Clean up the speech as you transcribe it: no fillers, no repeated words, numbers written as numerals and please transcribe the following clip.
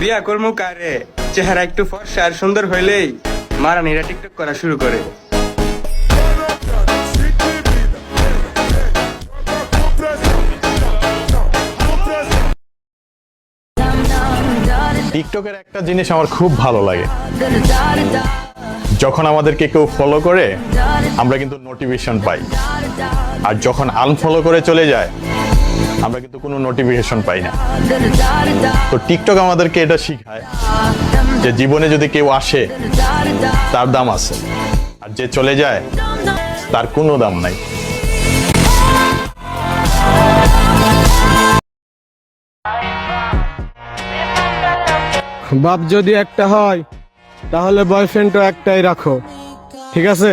বিয়া করমু কারে, চেহারা একটু ফর্সা আর সুন্দর হইলেই মারানিরা টিকটক করা শুরু করে। টিকটকের একটা জিনিস আমার খুব ভালো লাগে, যখন আমাদেরকে কেউ ফলো করে আমরা কিন্তু নোটিফিকেশন পাই, আর যখন আনফলো করে চলে যায় আমরা কিন্তু কোনো নোটিফিকেশন পাই না। তো টিকটক আমাদেরকে এটা শিখায় যে জীবনে যদি কেউ আসে তার দাম আছে, আর যে চলে যায় তার কোনো দাম নাই। বাপ যদি একটা হয় তাহলে বয়ফ্রেন্ডও একটাই রাখো, ঠিক আছে?